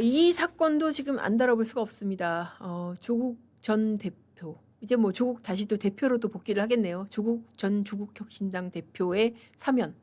이 사건도 지금 안 다뤄볼 수가 없습니다. 조국 전 대표. 이제 뭐 조국 다시 또 대표로도 복귀를 하겠네요. 조국 전 조국혁신당 대표의 사면.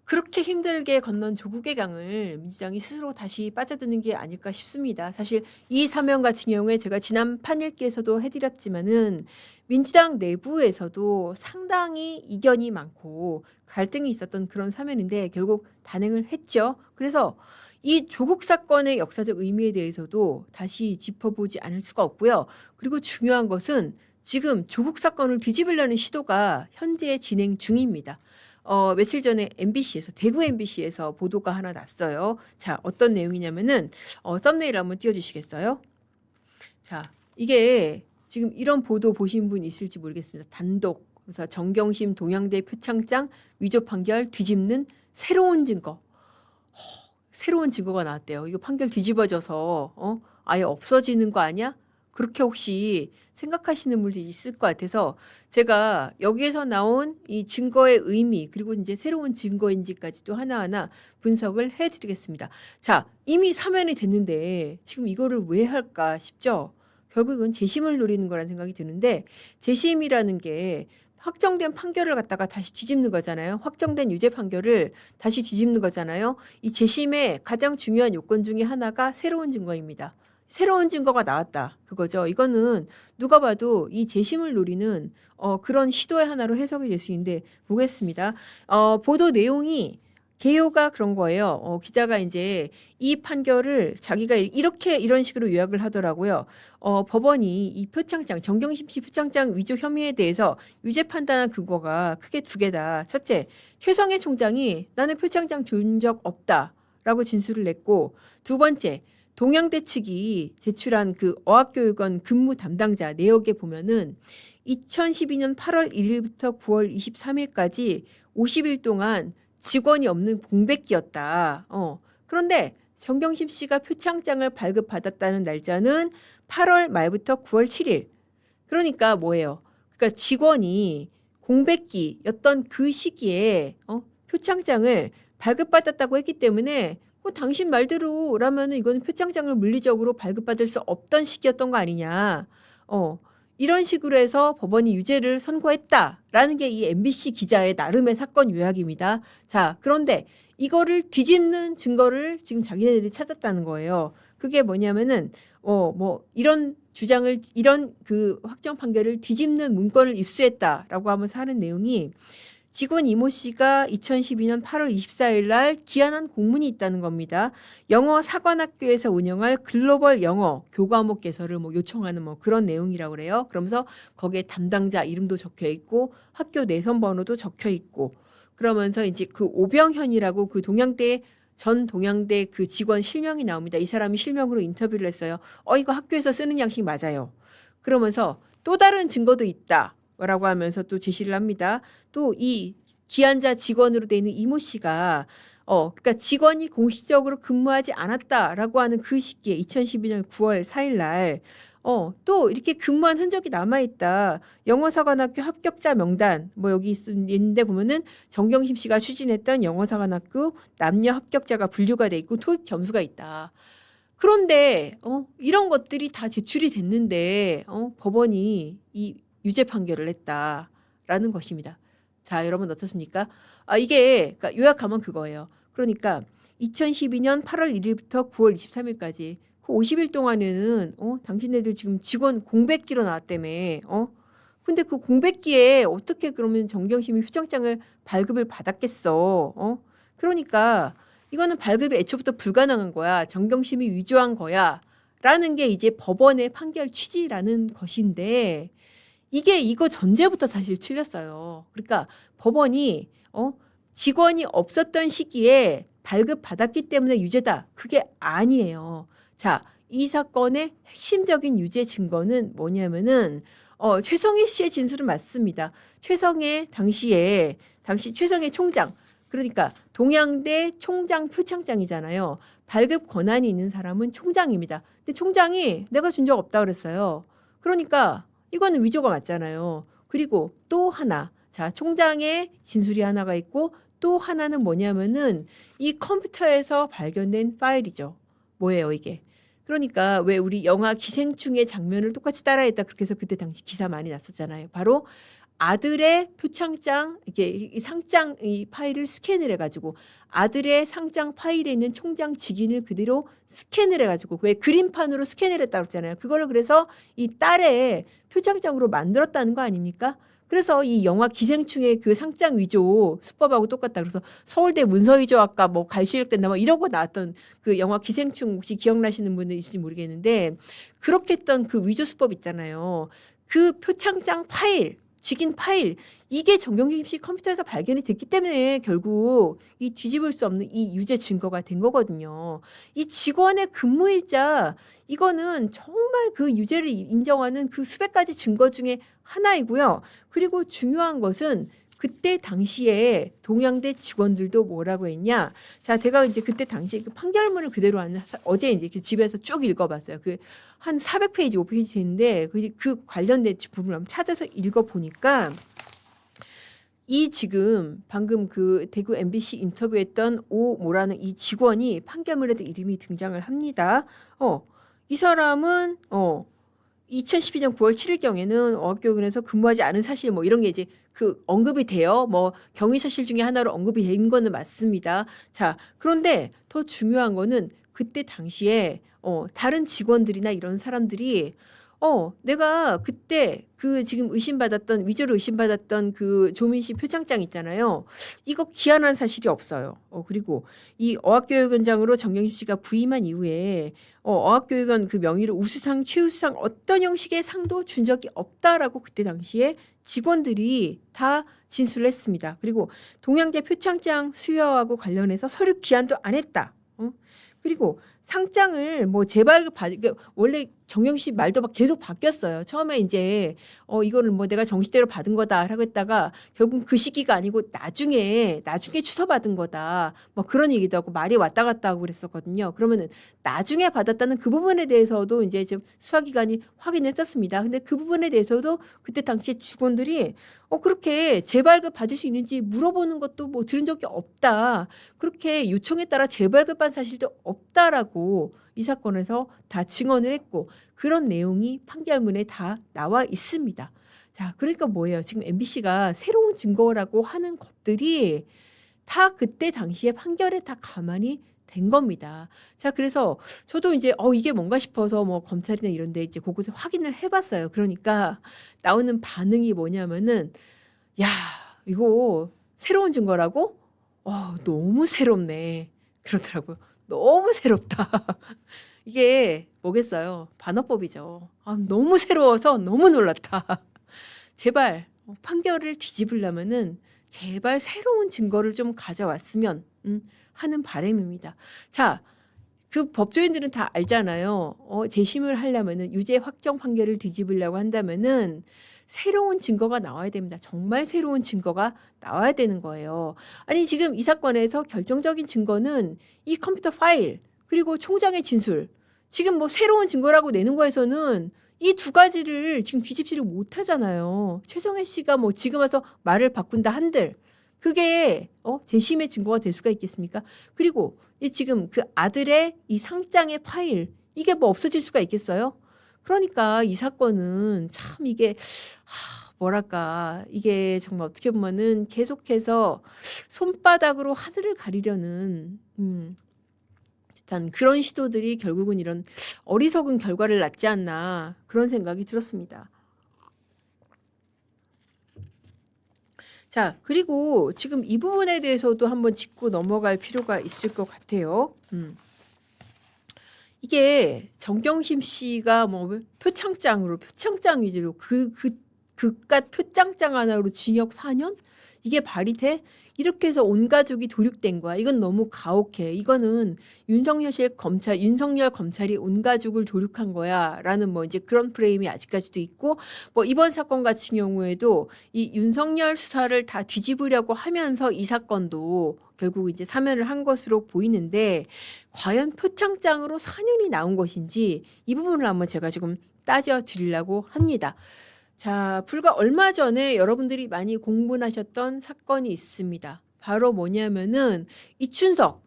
그렇게 힘들게 건넌 조국의 강을 민주당이 스스로 다시 빠져드는 게 아닐까 싶습니다. 사실 이 사면 같은 경우에 제가 지난 판일기에서도 해드렸지만은 민주당 내부에서도 상당히 이견이 많고 갈등이 있었던 그런 사면인데 결국 단행을 했죠. 그래서 이 조국 사건의 역사적 의미에 대해서도 다시 짚어보지 않을 수가 없고요. 그리고 중요한 것은 지금 조국 사건을 뒤집으려는 시도가 현재 진행 중입니다. 며칠 전에 MBC에서 대구 MBC에서 보도가 하나 났어요. 자, 어떤 내용이냐면은 썸네일 한번 띄워주시겠어요? 자, 이게 지금 이런 보도 보신 분 있을지 모르겠습니다. 단독 그래서 정경심 동양대 표창장 위조 판결 뒤집는 새로운 증거. 새로운 증거가 나왔대요. 이거 판결 뒤집어져서 아예 없어지는 거 아니야? 그렇게 혹시 생각하시는 분들이 있을 것 같아서 제가 여기에서 나온 이 증거의 의미 그리고 이제 새로운 증거인지까지도 하나하나 분석을 해드리겠습니다. 자, 이미 사면이 됐는데 지금 이거를 왜 할까 싶죠? 결국은 재심을 노리는 거라는 생각이 드는데 재심이라는 게 확정된 판결을 갖다가 다시 뒤집는 거잖아요. 확정된 유죄 판결을 다시 뒤집는 거잖아요. 이 재심의 가장 중요한 요건 중에 하나가 새로운 증거입니다. 새로운 증거가 나왔다. 그거죠. 이거는 누가 봐도 이 재심을 노리는 그런 시도의 하나로 해석이 될 수 있는데 보겠습니다. 보도 내용이 개요가 그런 거예요. 기자가 이제 이 판결을 자기가 이런 식으로 요약을 하더라고요. 법원이 이 표창장, 정경심 씨 표창장 위조 혐의에 대해서 유죄 판단한 근거가 크게 두 개다. 첫째, 최성해 총장이 나는 표창장 준 적 없다라고 진술을 냈고, 두 번째, 동양대 측이 제출한 그 어학교육원 근무 담당자 내역에 보면은 2012년 8월 1일부터 9월 23일까지 50일 동안 직원이 없는 공백기였다. 그런데 정경심 씨가 표창장을 발급받았다는 날짜는 8월 말부터 9월 7일. 그러니까 뭐예요? 그러니까 직원이 공백기였던 그 시기에 표창장을 발급받았다고 했기 때문에 당신 말대로라면 이거는 표창장을 물리적으로 발급받을 수 없던 시기였던 거 아니냐. 이런 식으로 해서 법원이 유죄를 선고했다라는 게 이 MBC 기자의 나름의 사건 요약입니다. 자, 그런데 이거를 뒤집는 증거를 지금 자기네들이 찾았다는 거예요. 그게 뭐냐면은 이런 주장을 이런 그 확정 판결을 뒤집는 문건을 입수했다라고 하면서 하는 내용이 직원 이모 씨가 2012년 8월 24일 날 기한한 공문이 있다는 겁니다. 영어 사관학교에서 운영할 글로벌 영어 교과목 개설을 요청하는 그런 내용이라고 그래요. 그러면서 거기에 담당자 이름도 적혀 있고 학교 내선 번호도 적혀 있고 그러면서 이제 그 오병현이라고 그 전 동양대 그 직원 실명이 나옵니다. 이 사람이 실명으로 인터뷰를 했어요. 이거 학교에서 쓰는 양식 맞아요. 그러면서 또 다른 증거도 있다. 라고 하면서 또 제시를 합니다. 또 이 기한자 직원으로 돼 있는 이모 씨가 그러니까 직원이 공식적으로 근무하지 않았다라고 하는 그 시기에 2012년 9월 4일 날 또 이렇게 근무한 흔적이 남아있다. 영어사관학교 합격자 명단 여기 있는데 보면은 정경심 씨가 추진했던 영어사관학교 남녀 합격자가 분류가 돼 있고 토익 점수가 있다. 그런데 이런 것들이 다 제출이 됐는데 법원이 이 유죄 판결을 했다라는 것입니다. 자, 여러분 어떻습니까? 이게 그러니까 요약하면 그거예요. 그러니까 2012년 8월 1일부터 9월 23일까지 그 50일 동안에는 당신네들 지금 직원 공백기로 나왔다며. 근데 그 공백기에 어떻게 그러면 정경심이 표창장을 발급을 받았겠어? 그러니까 이거는 발급이 애초부터 불가능한 거야. 정경심이 위조한 거야. 라는 게 이제 법원의 판결 취지라는 것인데 이거 전제부터 사실 틀렸어요. 그러니까 법원이 직원이 없었던 시기에 발급받았기 때문에 유죄다. 그게 아니에요. 자, 이 사건의 핵심적인 유죄 증거는 뭐냐면은 최성해 씨의 진술은 맞습니다. 당시 최성해 총장 그러니까 동양대 총장 표창장이잖아요. 발급 권한이 있는 사람은 총장입니다. 근데 총장이 내가 준 적 없다 그랬어요. 그러니까 이거는 위조가 맞잖아요. 그리고 또 하나, 자, 총장의 진술이 하나가 있고 또 하나는 뭐냐면은 이 컴퓨터에서 발견된 파일이죠. 뭐예요 이게? 그러니까 왜 우리 영화 기생충의 장면을 똑같이 따라했다 그렇게 해서 그때 당시 기사 많이 났었잖아요. 바로 아들의 표창장 이게 이 상장 이 파일을 스캔을 해가지고 아들의 상장 파일에 있는 총장 직인을 그대로 스캔을 해가지고 왜 그림판으로 스캔을 했다고 그랬잖아요. 그거를 그래서 이 딸의 표창장으로 만들었다는 거 아닙니까? 그래서 이 영화 기생충의 그 상장 위조 수법하고 똑같다. 그래서 서울대 문서위조학과 뭐 갈시력된다 뭐 이러고 나왔던 그 영화 기생충 혹시 기억나시는 분들 있을지 모르겠는데 그렇게 했던 그 위조 수법 있잖아요. 그 표창장 파일 직인 파일 이게 정경심 씨 컴퓨터에서 발견이 됐기 때문에 결국 이 뒤집을 수 없는 이 유죄 증거가 된 거거든요. 이 직원의 근무일자 이거는 정말 그 유죄를 인정하는 그 수백 가지 증거 중에 하나이고요. 그리고 중요한 것은 그때 당시에 동양대 직원들도 뭐라고 했냐. 자, 제가 이제 그때 당시에 그 판결문을 그대로 하는 어제 이제 그 집에서 쭉 읽어봤어요. 그 한 400페이지, 5페이지 되는데 그 관련된 부분을 한번 찾아서 읽어보니까 이 지금 방금 그 대구 MBC 인터뷰했던 오 뭐라는 이 직원이 판결문에도 이름이 등장을 합니다. 이 사람은 2012년 9월 7일경에는 어학교육원에서 근무하지 않은 사실 뭐 이런 게 이제 그 언급이 돼요. 뭐 경위 사실 중에 하나로 언급이 된 거는 맞습니다. 자, 그런데 더 중요한 거는 그때 당시에 다른 직원들이나 이런 사람들이 내가 그때 그 지금 의심받았던 위조로 의심받았던 그 조민 씨 표창장 있잖아요. 이거 기한한 사실이 없어요. 그리고 이 어학교육원장으로 정경심 씨가 부임한 이후에 어학교육원 그 명의로 우수상, 최우수상 어떤 형식의 상도 준 적이 없다라고 그때 당시에 직원들이 다 진술을 했습니다. 그리고 동양대 표창장 수여하고 관련해서 서류 기한도 안 했다. 그리고 상장을 뭐 재발급 원래 정경 씨 말도 막 계속 바뀌었어요. 처음에 이제 이거는 뭐 내가 정식대로 받은 거다라고 했다가 결국 그 시기가 아니고 나중에 주서 받은 거다. 뭐 그런 얘기도 하고 말이 왔다 갔다 하고 그랬었거든요. 그러면은 나중에 받았다는 그 부분에 대해서도 이제 좀 수사기관이 확인했었습니다. 근데 그 부분에 대해서도 그때 당시에 직원들이 그렇게 재발급 받을 수 있는지 물어보는 것도 뭐 들은 적이 없다. 그렇게 요청에 따라 재발급한 사실도 없다라고 이 사건에서 다 증언을 했고 그런 내용이 판결문에 다 나와 있습니다. 자, 그러니까 뭐예요? 지금 MBC가 새로운 증거라고 하는 것들이 다 그때 당시에 판결에 다 가만히 된 겁니다. 자, 그래서 저도 이제 이게 뭔가 싶어서 뭐 검찰이나 이런 데 이제 그곳에 확인을 해봤어요. 그러니까 나오는 반응이 뭐냐면은 야, 이거 새로운 증거라고? 너무 새롭네. 그러더라고요. 너무 새롭다. 이게 뭐겠어요? 반어법이죠. 너무 새로워서 너무 놀랐다. 제발 판결을 뒤집으려면은 제발 새로운 증거를 좀 가져왔으면 하는 바람입니다. 자, 그 법조인들은 다 알잖아요. 재심을 하려면은 유죄 확정 판결을 뒤집으려고 한다면은 새로운 증거가 나와야 됩니다. 정말 새로운 증거가 나와야 되는 거예요. 아니 지금 이 사건에서 결정적인 증거는 이 컴퓨터 파일 그리고 총장의 진술. 지금 뭐 새로운 증거라고 내는 거에서는 이 두 가지를 지금 뒤집지를 못하잖아요. 최성애 씨가 뭐 지금 와서 말을 바꾼다 한들 그게 재심의 증거가 될 수가 있겠습니까? 그리고 이 지금 그 아들의 이 상장의 파일 이게 뭐 없어질 수가 있겠어요? 그러니까 이 사건은 참 이게 뭐랄까 이게 정말 어떻게 보면은 계속해서 손바닥으로 하늘을 가리려는 듯한 그런 시도들이 결국은 이런 어리석은 결과를 낳지 않나 그런 생각이 들었습니다. 자, 그리고 지금 이 부분에 대해서도 한번 짚고 넘어갈 필요가 있을 것 같아요. 이게 정경심 씨가 뭐 표창장 위주로 그깟 표창장 하나로 징역 4년? 이게 발이 돼? 이렇게 해서 온 가족이 도륙된 거야. 이건 너무 가혹해. 이거는 윤석열 검찰이 온 가족을 도륙한 거야. 라는 뭐 이제 그런 프레임이 아직까지도 있고, 뭐 이번 사건 같은 경우에도 이 윤석열 수사를 다 뒤집으려고 하면서 이 사건도 결국 이제 사면을 한 것으로 보이는데, 과연 표창장으로 4년이 나온 것인지 이 부분을 한번 제가 지금 따져 드리려고 합니다. 자, 불과 얼마 전에 여러분들이 많이 공분하셨던 사건이 있습니다. 바로 뭐냐면은 이춘석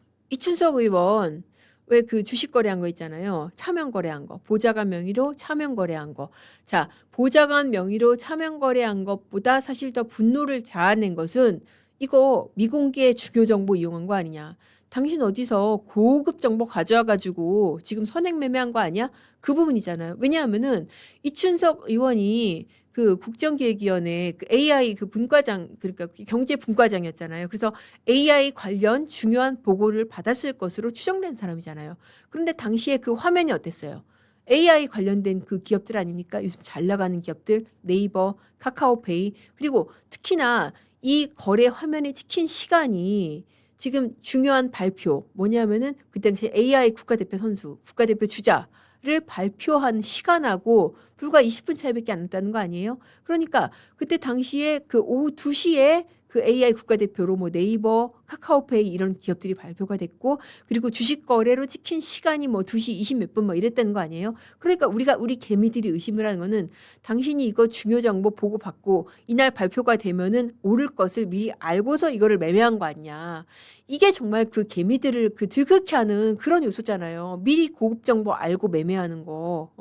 의원 왜 그 주식 거래한 거 있잖아요. 차명 거래한 거. 보좌관 명의로 차명 거래한 거. 자, 보좌관 명의로 차명 거래한 것보다 사실 더 분노를 자아낸 것은 이거 미공개 중요 정보 이용한 거 아니냐. 당신 어디서 고급 정보 가져와 가지고 지금 선행 매매한 거 아니야? 그 부분이잖아요. 왜냐하면은 이춘석 의원이 그 국정기획위원회 그 AI 그 분과장 그러니까 경제 분과장이었잖아요. 그래서 AI 관련 중요한 보고를 받았을 것으로 추정된 사람이잖아요. 그런데 당시에 그 화면이 어땠어요? AI 관련된 그 기업들 아닙니까? 요즘 잘 나가는 기업들, 네이버, 카카오페이, 그리고 특히나 이 거래 화면에 찍힌 시간이 지금 중요한 발표 뭐냐면은 그 당시 AI 국가대표 선수, 국가대표 주자를 발표한 시간하고 불과 20분 차이밖에 안 났다는 거 아니에요? 그러니까 그때 당시에 그 오후 2시에 그 AI 국가대표로 뭐 네이버, 카카오페이 이런 기업들이 발표가 됐고 그리고 주식 거래로 찍힌 시간이 뭐 2시 20 몇 분 뭐 이랬다는 거 아니에요? 그러니까 우리 개미들이 의심을 하는 거는 당신이 이거 중요 정보 보고 받고 이날 발표가 되면은 오를 것을 미리 알고서 이거를 매매한 거 아니냐. 이게 정말 그 개미들을 그 들끓게 하는 그런 요소잖아요. 미리 고급 정보 알고 매매하는 거.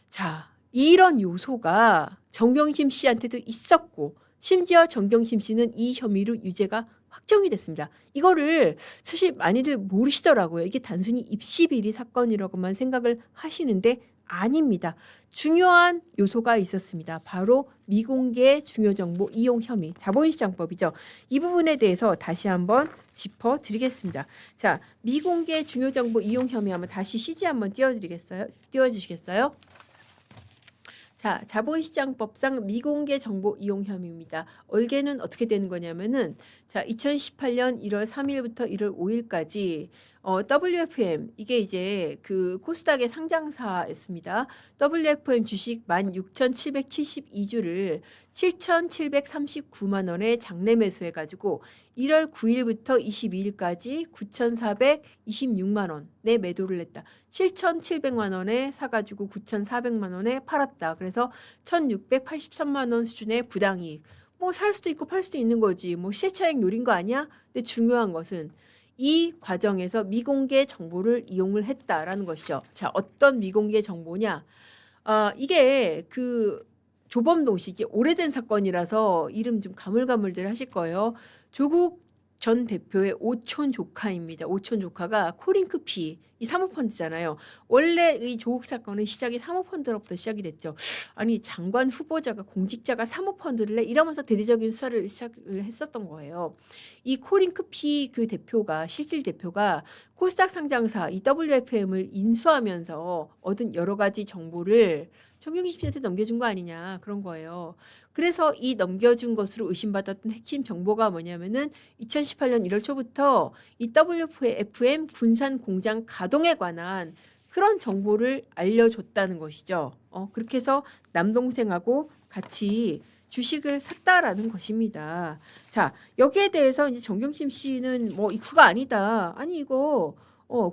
자, 이런 요소가 정경심 씨한테도 있었고 심지어 정경심 씨는 이 혐의로 유죄가 확정이 됐습니다. 이거를 사실 많이들 모르시더라고요. 이게 단순히 입시비리 사건이라고만 생각을 하시는데 아닙니다. 중요한 요소가 있었습니다. 바로 미공개 중요정보 이용 혐의, 자본시장법이죠. 이 부분에 대해서 다시 한번 짚어드리겠습니다. 자, 미공개 중요정보 이용 혐의 한번 다시 CG 한번 띄워주시겠어요? 자, 자본시장법상 미공개 정보 이용 혐의입니다. 얼개는 어떻게 되는 거냐면은 자, 2018년 1월 3일부터 1월 5일까지 WFM 이게 이제 그 코스닥의 상장사였습니다. WFM 주식 16,772주를 7,739만 원에 장내 매수해 가지고 1월 9일부터 22일까지 9,426만 원에 매도를 했다. 7,700만 원에 사가지고 9,400만 원에 팔았다. 그래서 1,683만 원 수준의 부당이익. 뭐 살 수도 있고 팔 수도 있는 거지. 뭐 시세차익 노린 거 아니야? 근데 중요한 것은 이 과정에서 미공개 정보를 이용을 했다라는 것이죠. 자, 어떤 미공개 정보냐? 이게 그 조범동 씨, 이게 오래된 사건이라서 이름 좀 가물가물들 하실 거예요. 조국 전 대표의 오촌 조카입니다. 오촌 조카가 코링크피 이 사모펀드잖아요. 원래 이 조국 사건의 시작이 사모펀드로부터 시작이 됐죠. 아니 장관 후보자가 공직자가 사모펀드를 해 이러면서 대대적인 수사를 시작을 했었던 거예요. 이 코링크피 그 대표가 실질 대표가 코스닥 상장사 이 WFM을 인수하면서 얻은 여러 가지 정보를 정경심 씨한테 넘겨준 거 아니냐 그런 거예요. 그래서 이 넘겨준 것으로 의심받았던 핵심 정보가 뭐냐면은 2018년 1월 초부터 이 WFM 군산 공장 가동에 관한 그런 정보를 알려줬다는 것이죠. 그렇게 해서 남동생하고 같이 주식을 샀다라는 것입니다. 자, 여기에 대해서 이제 정경심 씨는 뭐 이거가 아니다. 아니 이거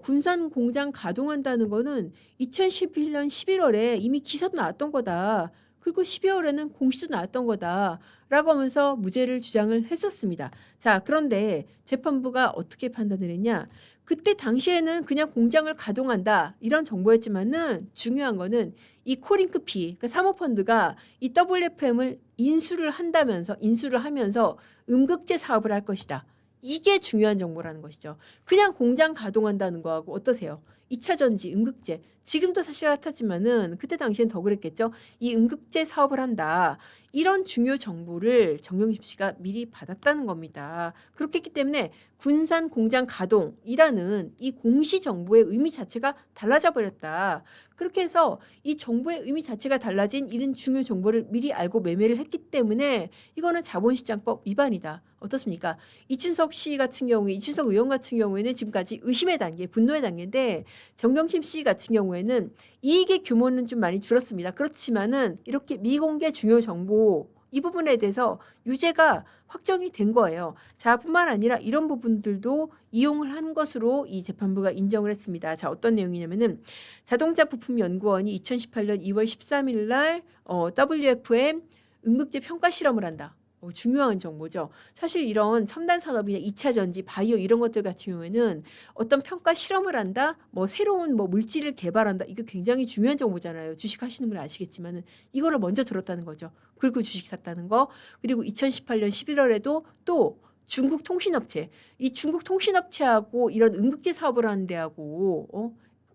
군산 공장 가동한다는 거는 2011년 11월에 이미 기사도 나왔던 거다. 그리고 12월에는 공시도 나왔던 거다. 라고 하면서 무죄를 주장을 했었습니다. 자, 그런데 재판부가 어떻게 판단을 했냐? 그때 당시에는 그냥 공장을 가동한다. 이런 정보였지만은 중요한 거는 이 코링크피, 그 사모펀드가 이 WFM을 인수를 하면서 음극재 사업을 할 것이다. 이게 중요한 정보라는 것이죠. 그냥 공장 가동한다는 거하고 어떠세요? 2차 전지, 음극재. 지금도 사실 핫하지만은 그때 당시엔 더 그랬겠죠. 이 음극재 사업을 한다. 이런 중요 정보를 정경심 씨가 미리 받았다는 겁니다. 그렇기 때문에 군산 공장 가동이라는 이 공시 정보의 의미 자체가 달라져 버렸다. 그렇게 해서 이 정보의 의미 자체가 달라진 이런 중요 정보를 미리 알고 매매를 했기 때문에 이거는 자본시장법 위반이다. 어떻습니까? 이춘석 의원 같은 경우에는 지금까지 의심의 단계, 분노의 단계인데 정경심 씨 같은 경우에는 이익의 규모는 좀 많이 줄었습니다. 그렇지만은 이렇게 미공개 중요 정보 이 부분에 대해서 유죄가 확정이 된 거예요. 자, 뿐만 아니라 이런 부분들도 이용을 한 것으로 이 재판부가 인정을 했습니다. 자, 어떤 내용이냐면은 자동차 부품 연구원이 2018년 2월 13일 날 WFM 음극재 평가 실험을 한다. 중요한 정보죠. 사실 이런 첨단 산업이나 2차 전지, 바이오 이런 것들 같은 경우에는 어떤 평가 실험을 한다, 뭐 새로운 뭐 물질을 개발한다. 이거 굉장히 중요한 정보잖아요. 주식 하시는 분 아시겠지만은 이거를 먼저 들었다는 거죠. 그리고 주식 샀다는 거. 그리고 2018년 11월에도 또 중국 통신업체, 이 중국 통신업체하고 이런 응급제 사업을 하는 데하고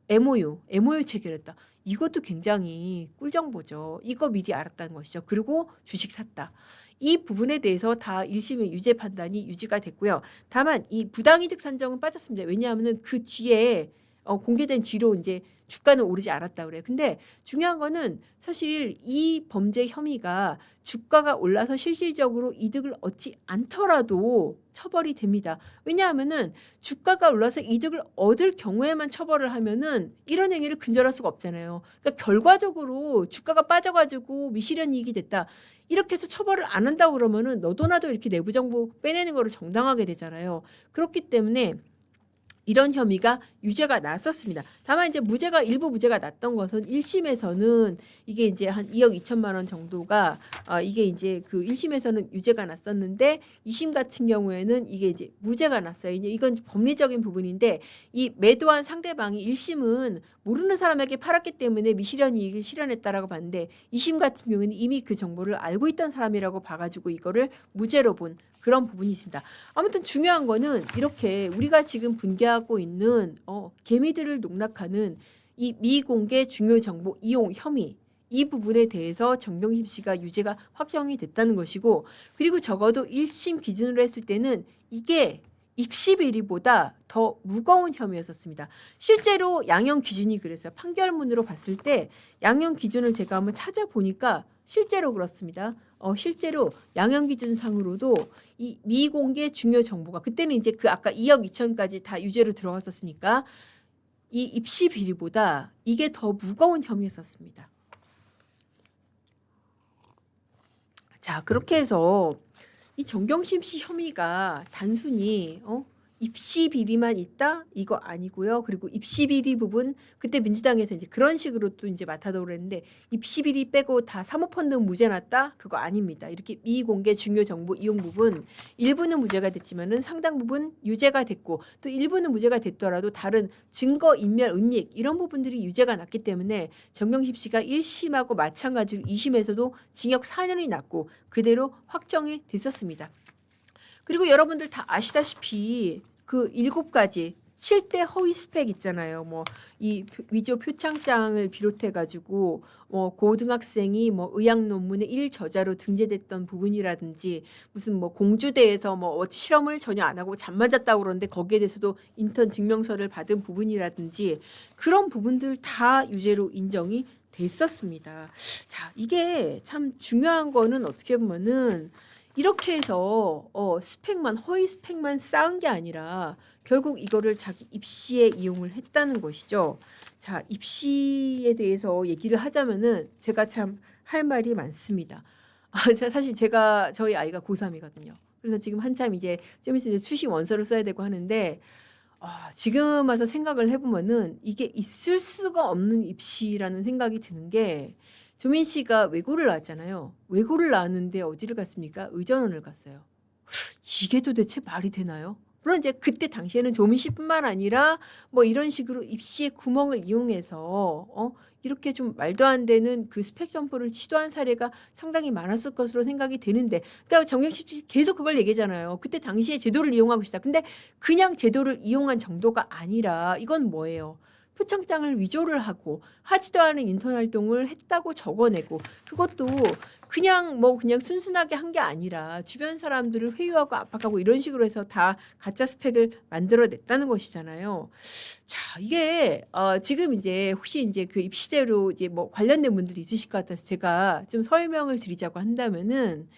MOU 체결했다. 이것도 굉장히 꿀정보죠. 이거 미리 알았다는 것이죠. 그리고 주식 샀다. 이 부분에 대해서 다 1심의 유죄 판단이 유지가 됐고요. 다만 이 부당이득 산정은 빠졌습니다. 왜냐하면 그 뒤에 공개된 뒤로 이제 주가는 오르지 않았다 그래요. 근데 중요한 거는 사실 이 범죄 혐의가 주가가 올라서 실질적으로 이득을 얻지 않더라도 처벌이 됩니다. 왜냐하면은 주가가 올라서 이득을 얻을 경우에만 처벌을 하면은 이런 행위를 근절할 수가 없잖아요. 그러니까 결과적으로 주가가 빠져가지고 미실현 이익이 됐다. 이렇게 해서 처벌을 안 한다고 그러면은 너도 나도 이렇게 내부 정보 빼내는 거를 정당하게 되잖아요. 그렇기 때문에 이런 혐의가 유죄가 났었습니다. 다만 이제 일부 무죄가 났던 것은 1심에서는 이게 이제 한 2억 2천만 원 정도가 이게 이제 그 1심에서는 유죄가 났었는데 2심 같은 경우에는 이게 이제 무죄가 났어요. 이제 이건 법리적인 부분인데 이 매도한 상대방이 1심은 모르는 사람에게 팔았기 때문에 미실현 이익을 실현했다라고 봤는데 2심 같은 경우에는 이미 그 정보를 알고 있던 사람이라고 봐가지고 이거를 무죄로 본 그런 부분이 있습니다. 아무튼 중요한 거는 이렇게 우리가 지금 분개하고 있는 개미들을 농락하는 이 미공개 중요 정보 이용 혐의 이 부분에 대해서 정경심 씨가 유죄가 확정이 됐다는 것이고 그리고 적어도 1심 기준으로 했을 때는 이게 입시 비리보다 더 무거운 혐의였었습니다. 실제로 양형 기준이 그랬어요. 판결문으로 봤을 때 양형 기준을 제가 한번 찾아보니까 실제로 그렇습니다. 실제로 양형 기준상으로도 이 미공개 중요 정보가 그때는 이제 그 아까 2억 2천까지 다 유죄로 들어갔었으니까 이 입시 비리보다 이게 더 무거운 혐의였었습니다. 자, 그렇게 해서 이 정경심 씨 혐의가 단순히 입시 비리만 있다 이거 아니고요. 그리고 입시 비리 부분 그때 민주당에서 이제 그런 식으로 또 이제 맡아도 그랬는데 입시 비리 빼고 다 사모펀드 무죄 났다 그거 아닙니다. 이렇게 미공개 중요 정보 이용 부분 일부는 무죄가 됐지만은 상당 부분 유죄가 됐고 또 일부는 무죄가 됐더라도 다른 증거 인멸 은닉 이런 부분들이 유죄가 났기 때문에 정경심 씨가 1심하고 마찬가지로 2심에서도 징역 4년이 났고 그대로 확정이 됐었습니다. 그리고 여러분들 다 아시다시피 그 7가지 7대 허위 스펙 있잖아요. 뭐 이 위조 표창장을 비롯해 가지고 고등학생이 의학 논문의 1저자로 등재됐던 부분이라든지 무슨 공주대에서 실험을 전혀 안 하고 잠만 잤다고 그러는데 거기에 대해서도 인턴 증명서를 받은 부분이라든지 그런 부분들 다 유죄로 인정이 됐었습니다. 자, 이게 참 중요한 거는 어떻게 보면은 이렇게 해서 스펙만 허위 스펙만 쌓은 게 아니라 결국 이거를 자기 입시에 이용을 했다는 것이죠. 자, 입시에 대해서 얘기를 하자면은 제가 참 할 말이 많습니다. 사실 저희 아이가 고3이거든요. 그래서 지금 한참 이제 좀 있으면 수시 원서를 써야 되고 하는데 지금 와서 생각을 해보면은 이게 있을 수가 없는 입시라는 생각이 드는 게 조민 씨가 외고를 나왔잖아요. 외고를 나왔는데 어디를 갔습니까? 의전원을 갔어요. 이게 도대체 말이 되나요? 물론 이제 그때 당시에는 조민 씨뿐만 아니라 이런 식으로 입시의 구멍을 이용해서 이렇게 좀 말도 안 되는 그 스펙 점프를 시도한 사례가 상당히 많았을 것으로 생각이 되는데 그러니까 정경심 씨 계속 그걸 얘기잖아요. 그때 당시에 제도를 이용하고 있다. 근데 그냥 제도를 이용한 정도가 아니라 이건 뭐예요? 표창장을 위조를 하고 하지도 않은 인턴 활동을 했다고 적어내고 그것도 그냥 순순하게 한 게 아니라 주변 사람들을 회유하고 압박하고 이런 식으로 해서 다 가짜 스펙을 만들어냈다는 것이잖아요. 자, 이게 지금 이제 혹시 이제 그 입시제로 이제 관련된 분들이 있으실 것 같아서 제가 좀 설명을 드리자고 한다면은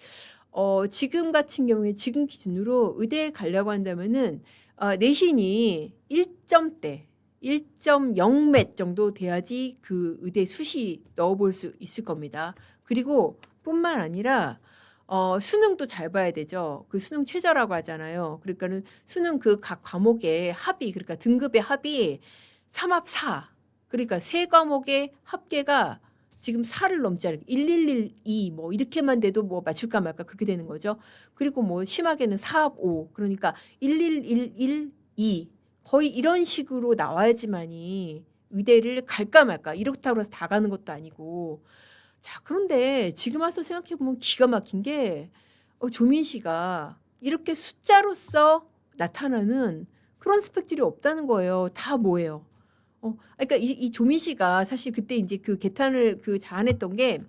지금 같은 경우에 지금 기준으로 의대에 가려고 한다면은 내신이 1점대 1.0몇 정도 돼야지 그 의대 수시 넣어볼 수 있을 겁니다. 그리고 뿐만 아니라 수능도 잘 봐야 되죠. 그 수능 최저라고 하잖아요. 그러니까는 수능 그 각 과목의 합이 그러니까 등급의 합이 3합 4. 그러니까 세 과목의 합계가 지금 4를 넘지 않을까 1112 뭐 이렇게만 돼도 뭐 맞출까 말까 그렇게 되는 거죠. 그리고 뭐 심하게는 4, 5 그러니까 11112 거의 이런 식으로 나와야지만이 의대를 갈까 말까 이렇다고 해서 다 가는 것도 아니고 자 그런데 지금 와서 생각해 보면 기가 막힌 게 조민 씨가 이렇게 숫자로서 나타나는 그런 스펙들이 없다는 거예요. 다 뭐예요? 그러니까 이 조민 씨가 사실 그때 이제 그 개탄을 그 자안했던 게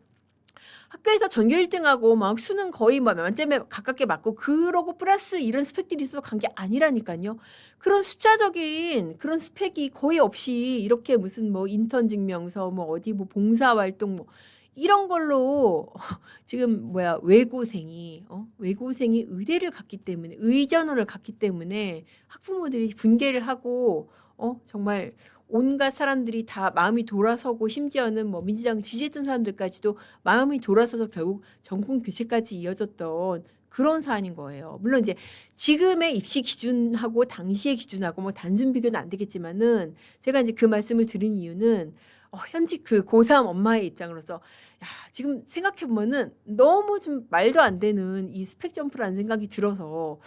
학교에서 전교 1등하고 막 수능 거의 막 만점에 가깝게 맞고 그러고 플러스 이런 스펙들이 있어서 간 게 아니라니까요. 그런 숫자적인 그런 스펙이 거의 없이 이렇게 무슨 뭐 인턴 증명서 뭐 어디 뭐 봉사활동 뭐 이런 걸로 지금 뭐야 외고생이 의대를 갔기 때문에 의전원을 갔기 때문에 학부모들이 분개를 하고 정말 온갖 사람들이 다 마음이 돌아서고 심지어는 뭐 민주당 지지했던 사람들까지도 마음이 돌아서서 결국 정권 교체까지 이어졌던 그런 사안인 거예요. 물론 이제 지금의 입시 기준하고 당시의 기준하고 뭐 단순 비교는 안 되겠지만은 제가 이제 그 말씀을 드린 이유는 현직 그 고3 엄마의 입장으로서 야, 지금 생각해 보면은 너무 좀 말도 안 되는 이 스펙 점프라는 생각이 들어서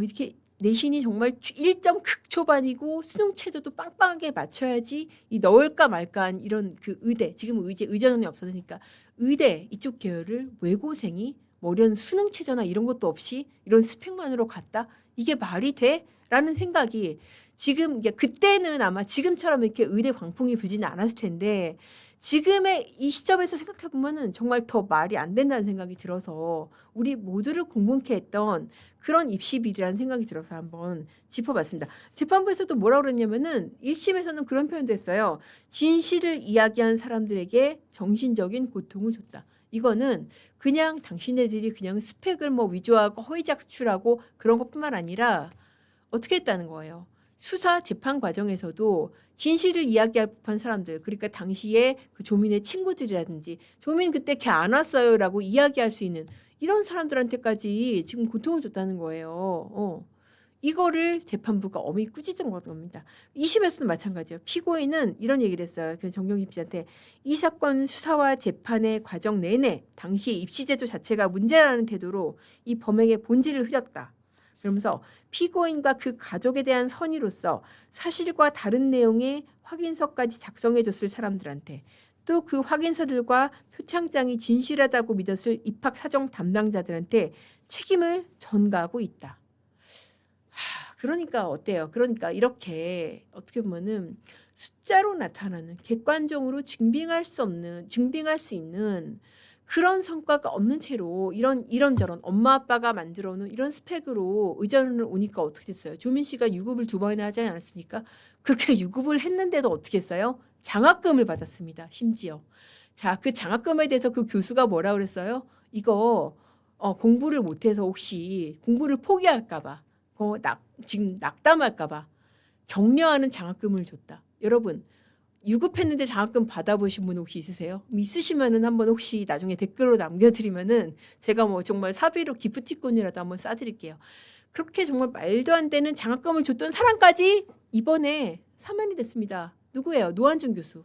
이렇게 내신이 정말 1점 극초반이고 수능 체제도 빵빵하게 맞춰야지 이 넣을까 말까한 이런 그 의대 지금 의전원이 없어지니까 의대 이쪽 계열을 외고생이 뭐 이런 수능 체제나 이런 것도 없이 이런 스펙만으로 갔다 이게 말이 돼? 라는 생각이 지금 이게 그때는 아마 지금처럼 이렇게 의대 광풍이 불지는 않았을 텐데 지금의 이 시점에서 생각해 보면은 정말 더 말이 안 된다는 생각이 들어서 우리 모두를 공분케 했던 그런 입시 비리라는 생각이 들어서 한번 짚어봤습니다. 재판부에서도 뭐라고 그랬냐면은 1심에서는 그런 표현도 했어요. 진실을 이야기한 사람들에게 정신적인 고통을 줬다. 이거는 그냥 당신네들이 그냥 스펙을 뭐 위조하고 허위 작출하고 그런 것뿐만 아니라 어떻게 했다는 거예요. 수사 재판 과정에서도 진실을 이야기할 법한 사람들 그러니까 당시에 그 조민의 친구들이라든지 조민 그때 걔 안 왔어요라고 이야기할 수 있는 이런 사람들한테까지 지금 고통을 줬다는 거예요. 이거를 재판부가 엄히 꾸짖은 겁니다. 2심에서도 마찬가지예요. 피고인은 이런 얘기를 했어요. 정경심 씨한테 이 사건 수사와 재판의 과정 내내 당시 입시제도 자체가 문제라는 태도로 이 범행의 본질을 흐렸다. 그러면서 피고인과 그 가족에 대한 선의로서 사실과 다른 내용의 확인서까지 작성해줬을 사람들한테 또 그 확인서들과 표창장이 진실하다고 믿었을 입학 사정 담당자들한테 책임을 전가하고 있다. 그러니까 어때요? 그러니까 이렇게 어떻게 보면은 숫자로 나타나는 객관적으로 증빙할 수 있는 그런 성과가 없는 채로 이런저런 엄마 아빠가 만들어 놓은 이런 스펙으로 의전을 오니까 어떻게 됐어요? 조민 씨가 유급을 2번이나 하지 않았습니까? 그렇게 유급을 했는데도 어떻게 했어요? 장학금을 받았습니다. 심지어. 자, 그 장학금에 대해서 그 교수가 뭐라 그랬어요? 이거 공부를 못해서 혹시 공부를 포기할까 봐. 지금 낙담할까 봐. 격려하는 장학금을 줬다. 여러분 유급했는데 장학금 받아보신 분 혹시 있으세요? 있으시면은 한번 혹시 나중에 댓글로 남겨드리면은 제가 뭐 정말 사비로 기프티콘이라도 한번 싸드릴게요. 그렇게 정말 말도 안 되는 장학금을 줬던 사람까지 이번에 사면이 됐습니다. 누구예요? 노한중 교수.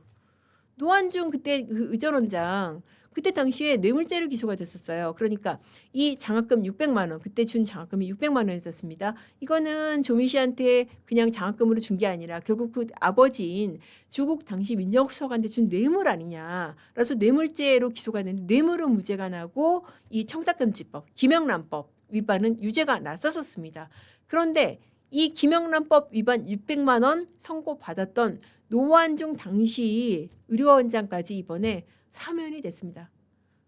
노한중 그때 그 의전원장 그때 당시에 뇌물죄로 기소가 됐었어요. 그러니까 이 장학금 600만 원 그때 준 장학금이 600만 원이었습니다. 이거는 조민 씨한테 그냥 장학금으로 준 게 아니라 결국 그 아버지인 조국 당시 민정수석한테 준 뇌물 아니냐. 그래서 뇌물죄로 기소가 됐는데 뇌물은 무죄가 나고 이 청탁금지법 김영란법 위반은 유죄가 났었습니다. 그런데 이 김영란법 위반 600만 원 선고받았던 노환중 당시 의료원장까지 이번에 사면이 됐습니다.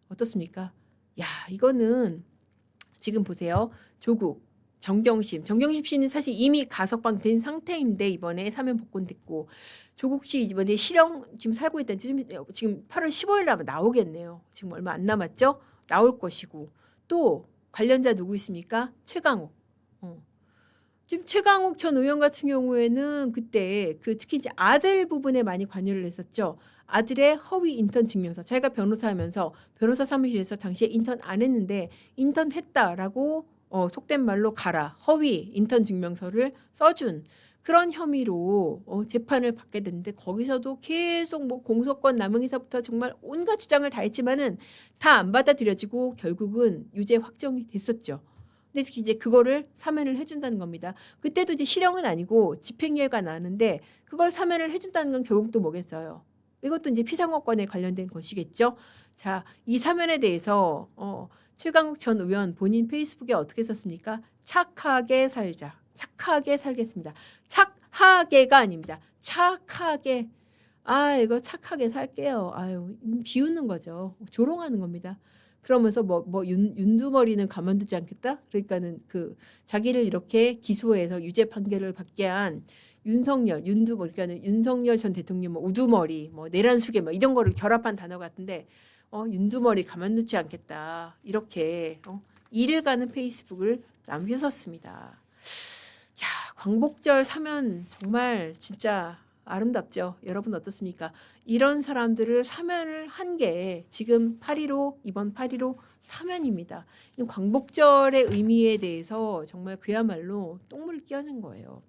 어떻습니까? 야, 이거는 지금 보세요. 조국, 정경심 씨는 사실 이미 가석방 된 상태인데 이번에 사면 복권됐고 조국 씨 이번에 실형 지금 살고 있다는 지금 8월 15일 아마 나오겠네요. 지금 얼마 안 남았죠? 나올 것이고 또 관련자 누구 있습니까? 최강욱. 지금 최강욱 전 의원 같은 경우에는 그때 특히 이제 아들 부분에 많이 관여를 했었죠. 아들의 허위 인턴 증명서. 자기가 변호사하면서 변호사 사무실에서 당시에 인턴 안 했는데 인턴 했다라고 속된 말로 가라. 허위 인턴 증명서를 써준 그런 혐의로 재판을 받게 됐는데 거기서도 계속 뭐 공소권 남용에서부터 정말 온갖 주장을 다 했지만은 다 안 받아들여지고 결국은 유죄 확정이 됐었죠. 근데 이제 그거를 사면을 해준다는 겁니다. 그때도 이제 실형은 아니고 집행유예가 나는데 그걸 사면을 해준다는 건 결국 또 뭐겠어요? 이것도 이제 피상호권에 관련된 것이겠죠. 자, 이 사면에 대해서 최강욱 전 의원 본인 페이스북에 어떻게 썼습니까? 착하게 살자. 착하게 살겠습니다. 착하게가 아닙니다. 착하게. 아, 이거 착하게 살게요. 아유, 비웃는 거죠. 조롱하는 겁니다. 그러면서 윤두머리는 가만두지 않겠다? 그러니까는 그 자기를 이렇게 기소해서 유죄 판결을 받게 한 윤두머리, 그러니까는 윤석열 전 대통령 우두머리, 내란수계 이런 거를 결합한 단어 같은데 윤두머리 가만두지 않겠다. 이렇게 일을 가는 페이스북을 남겼었습니다. 야, 광복절 사면 정말 진짜 아름답죠. 여러분 어떻습니까? 이런 사람들을 사면을 한 게 지금 이번 8.15 사면입니다. 광복절의 의미에 대해서 정말 그야말로 똥물 끼얹은 거예요.